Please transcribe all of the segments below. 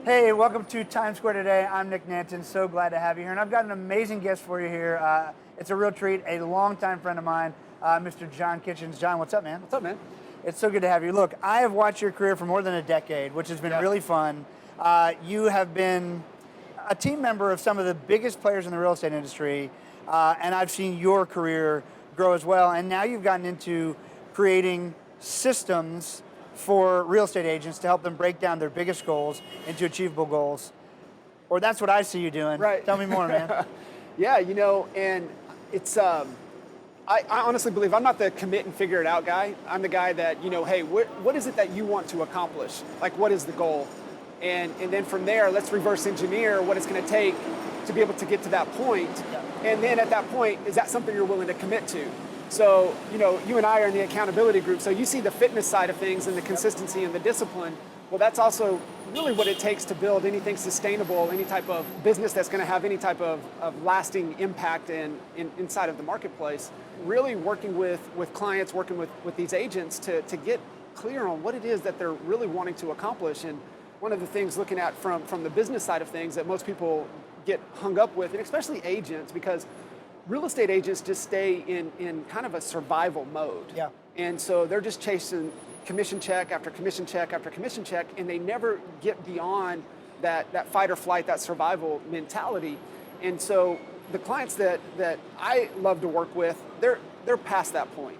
Hey, welcome to Times Square today. I'm Nick Nanton. So glad to have you here. And I've got an amazing guest for you here. It's a real treat. A longtime friend of mine, Mr. John Kitchens. John, what's up, man? What's up, man? It's so good to have you. Look, I have watched your career for more than a decade, which has been really fun. You have been a team member of some of the biggest players in the real estate industry, and I've seen your career grow as well. And now you've gotten into creating systems for real estate agents to help them break down their biggest goals into achievable goals. Or that's what I see you doing. Right. Tell me more, man. Yeah, and it's, I honestly believe I'm not the commit and figure it out guy. I'm the guy that, hey, what is it that you want to accomplish? Like, what is the goal? And then from there, let's reverse engineer what it's going to take to be able to get to that point. Yeah. And then at that point, is that something you're willing to commit to? So, you and I are in the accountability group, so you see the fitness side of things and the consistency and the discipline. Well, that's also really what it takes to build anything sustainable, any type of business that's going to have any type of lasting impact inside of the marketplace. Really working with clients, working with these agents to get clear on what it is that they're really wanting to accomplish. And one of the things looking at from the business side of things that most people get hung up with, and especially agents, because real estate agents just stay in kind of a survival mode. Yeah. And so they're just chasing commission check after commission check after commission check, and they never get beyond that fight or flight, that survival mentality. And so the clients that I love to work with, they're past that point.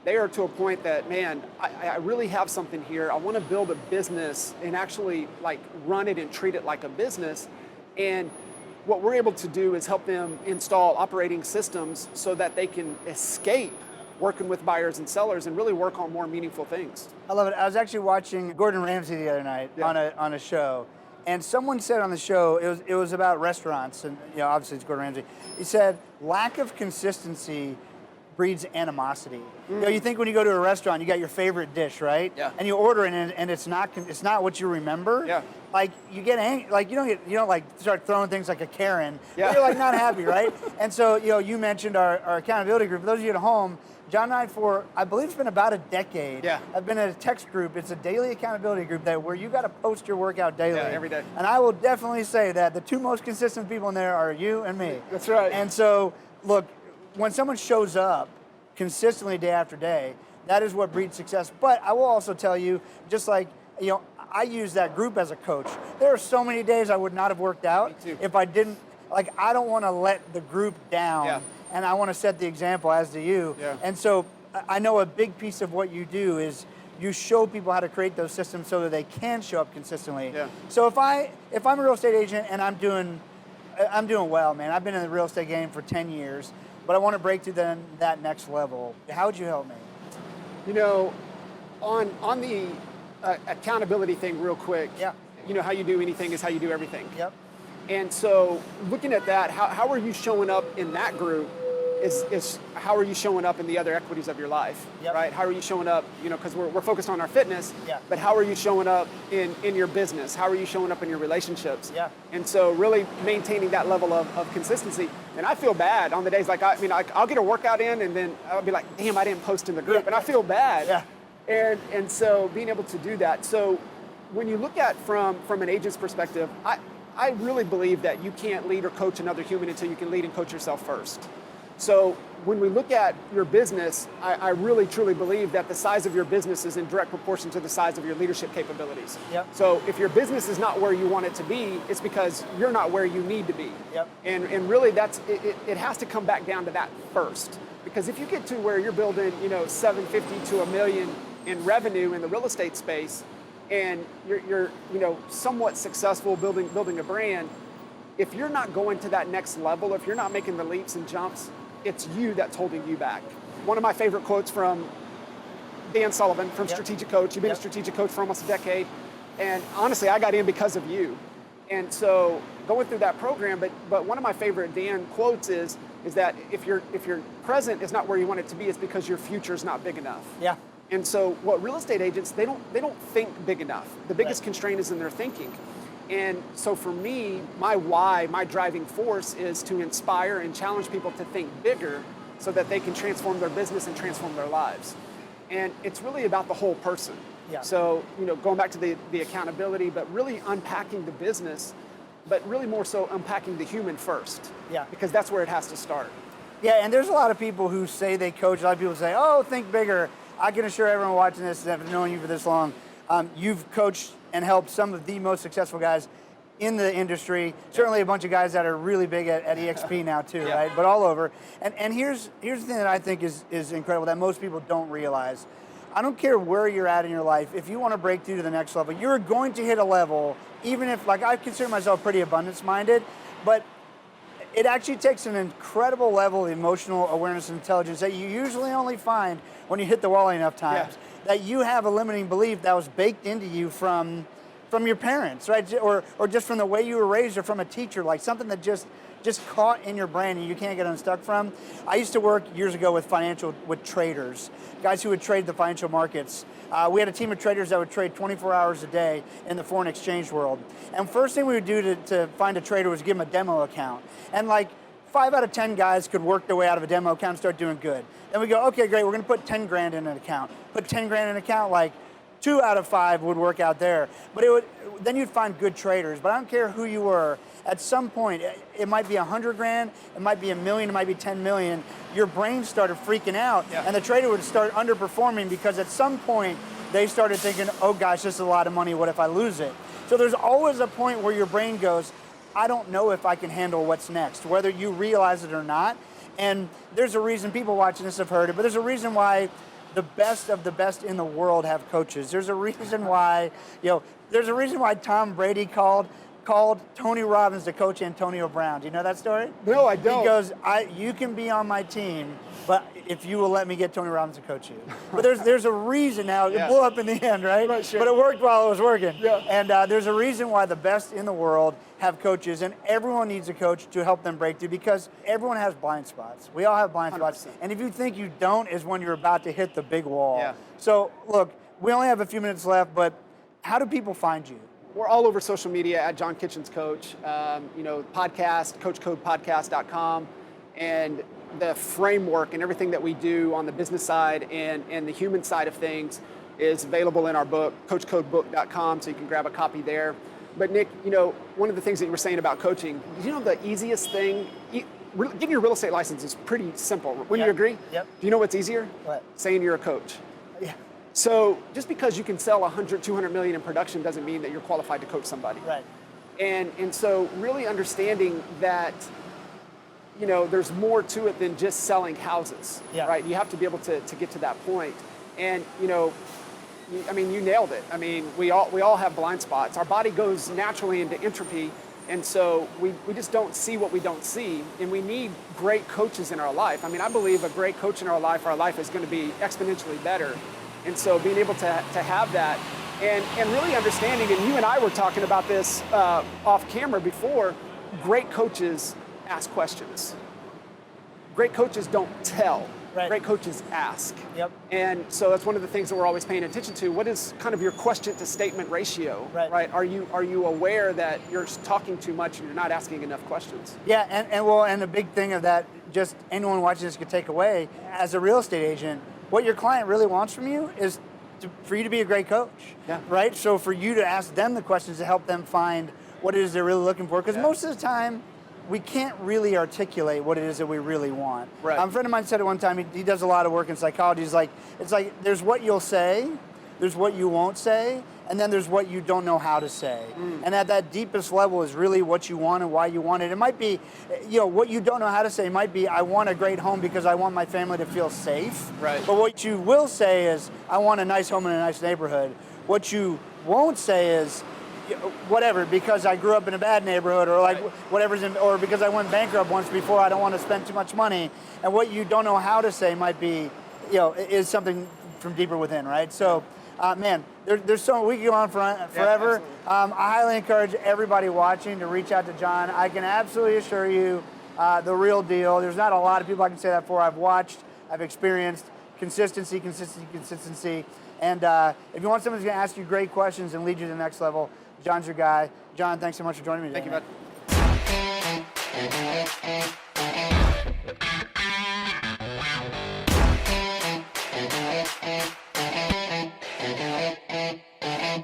They are to a point that, man, I really have something here. I want to build a business and actually like run it and treat it like a business. And what we're able to do is help them install operating systems so that they can escape working with buyers and sellers and really work on more meaningful things. I love it. I was actually watching Gordon Ramsay the other night on a show, and someone said on the show, it was about restaurants, and obviously it's Gordon Ramsay. He said, lack of consistency breeds animosity. You think when you go to a restaurant, you got your favorite dish, right? Yeah. And you order it, and it's not what you remember. Yeah. Like you get angry, like you don't like start throwing things like a Karen. Yeah. You're like not happy, right? And so you mentioned our accountability group. For those of you at home, John and I, for I believe it's been about a decade, I've been in a text group. It's a daily accountability group where you got to post your workout daily. Yeah, every day. And I will definitely say that the two most consistent people in there are you and me. That's right. And so, look, when someone shows up consistently day after day, that is what breeds success. But I will also tell you, just like, I use that group as a coach. There are so many days I would not have worked out if I didn't, I don't want to let the group down. Yeah. And I want to set the example, as do you. Yeah. And so I know a big piece of what you do is you show people how to create those systems so that they can show up consistently. Yeah. So if I'm a real estate agent and I'm doing well, man, I've been in the real estate game for 10 years, but I want to break to that next level. How would you help me? On the accountability thing real quick, how you do anything is how you do everything. Yep. And so looking at that, how are you showing up in that group is how are you showing up in the other equities of your life, right? How are you showing up, because we're focused on our fitness, but how are you showing up in your business? How are you showing up in your relationships? Yeah. And so really maintaining that level of consistency. And I feel bad on the days, I'll get a workout in and then I'll be like, damn, I didn't post in the group. And I feel bad. Yeah. And so being able to do that. So when you look at from an agent's perspective, I really believe that you can't lead or coach another human until you can lead and coach yourself first. So when we look at your business, I really truly believe that the size of your business is in direct proportion to the size of your leadership capabilities. Yep. So if your business is not where you want it to be, it's because you're not where you need to be. Yep. And really it has to come back down to that first. Because if you get to where you're building, $750 to $1 million in revenue in the real estate space, and you're somewhat successful building a brand, if you're not going to that next level, if you're not making the leaps and jumps, it's you that's holding you back. One of my favorite quotes from Dan Sullivan from Strategic Coach. You've been a strategic coach for almost a decade, and honestly, I got in because of you. And so going through that program, but one of my favorite Dan quotes is that if your present is not where you want it to be, it's because your future is not big enough. Yeah. And so what real estate agents, they don't think big enough. The biggest constraint is in their thinking. And so for me, my why, my driving force is to inspire and challenge people to think bigger so that they can transform their business and transform their lives. And it's really about the whole person. Yeah. So, going back to the accountability, but really unpacking the business, but really more so unpacking the human first. Yeah. Because that's where it has to start. Yeah, and there's a lot of people who say they coach. A lot of people say, oh, think bigger. I can assure everyone watching this, after knowing you for this long, you've coached and helped some of the most successful guys in the industry. Certainly a bunch of guys that are really big at EXP now too, Yeah. right? But all over. And here's the thing that I think is incredible that most people don't realize. I don't care where you're at in your life. If you want to break through to the next level, you're going to hit a level, even if, like, I consider myself pretty abundance-minded, but it actually takes an incredible level of emotional awareness and intelligence that you usually only find when you hit the wall enough times. Yeah. That you have a limiting belief that was baked into you from your parents, right? Or just from the way you were raised, or from a teacher, like something that just caught in your brain and you can't get unstuck from. I used to work years ago with traders, guys who would trade the financial markets. We had a team of traders that would trade 24 hours a day in the foreign exchange world. And first thing we would do to find a trader was give them a demo account. And like 5 out of 10 guys could work their way out of a demo account and start doing good. Then we go, okay, great, we're gonna put 10 grand in an account. Put 10 grand in an account, like 2 out of 5 would work out there. But then you'd find good traders. But I don't care who you were, at some point, it might be 100 grand, it might be $1 million, it might be 10 million. Your brain started freaking out, Yeah. and the trader would start underperforming because at some point they started thinking, oh gosh, this is a lot of money, what if I lose it? So there's always a point where your brain goes, I don't know if I can handle what's next, whether you realize it or not. And there's a reason, people watching this have heard it, but there's a reason why the best of the best in the world have coaches. There's a reason why, Tom Brady called Tony Robbins to coach Antonio Brown. Do you know that story? No, I don't. He goes, you can be on my team, but if you will let me get Tony Robbins to coach you. But there's a reason now. It Yeah. blew up in the end, right? Right, sure. But it worked while it was working. Yeah. And there's a reason why the best in the world have coaches, and everyone needs a coach to help them break through, because everyone has blind spots. We all have blind spots. 100%. And if you think you don't, is when you're about to hit the big wall. Yeah. So look, we only have a few minutes left, but how do people find you? We're all over social media at John Kitchens Coach. Podcast, coachcodepodcast.com, and the framework and everything that we do on the business side and the human side of things is available in our book, coachcodebook.com, so you can grab a copy there. But Nick, one of the things that you were saying about coaching, the easiest thing, getting your real estate license is pretty simple. Wouldn't Yep. you agree? Yep. Do you know what's easier? What? Saying you're a coach. Yeah. So just because you can sell 100, 200 million in production doesn't mean that you're qualified to coach somebody. Right. And so really understanding that, there's more to it than just selling houses, Yeah. right? You have to be able to get to that point. And, you nailed it. I mean, we all have blind spots. Our body goes naturally into entropy. And so we just don't see what we don't see. And we need great coaches in our life. I mean, I believe a great coach in our life is going to be exponentially better. And so being able to have that and really understanding, and you and I were talking about this off camera before, great coaches ask questions. Great coaches don't tell. Right. Great coaches ask. Yep. And so that's one of the things that we're always paying attention to. What is kind of your question to statement ratio? Right. Are you aware that you're talking too much and you're not asking enough questions? Yeah, and the big thing of that, just anyone watching this could take away, as a real estate agent, what your client really wants from you is for you to be a great coach, Yeah. right? So for you to ask them the questions to help them find what it is they're really looking for, because most of the time, we can't really articulate what it is that we really want. Right. A friend of mine said it one time, he does a lot of work in psychology, it's like there's what you'll say, there's what you won't say, and then there's what you don't know how to say. And at that deepest level is really what you want and why you want it. It might be, what you don't know how to say might be, I want a great home because I want my family to feel safe. Right. But what you will say is, I want a nice home in a nice neighborhood. What you won't say is, whatever, because I grew up in a bad neighborhood, or like whatever's or because I went bankrupt once before, I don't want to spend too much money. And what you don't know how to say might be, is something from deeper within, right? So, man, there's so we can go on forever. I highly encourage everybody watching to reach out to John. I can absolutely assure you, the real deal. There's not a lot of people I can say that for. I've watched, I've experienced consistency. And if you want someone who's going to ask you great questions and lead you to the next level, John's your guy. John, thanks so much for joining me today. Thank you, bud.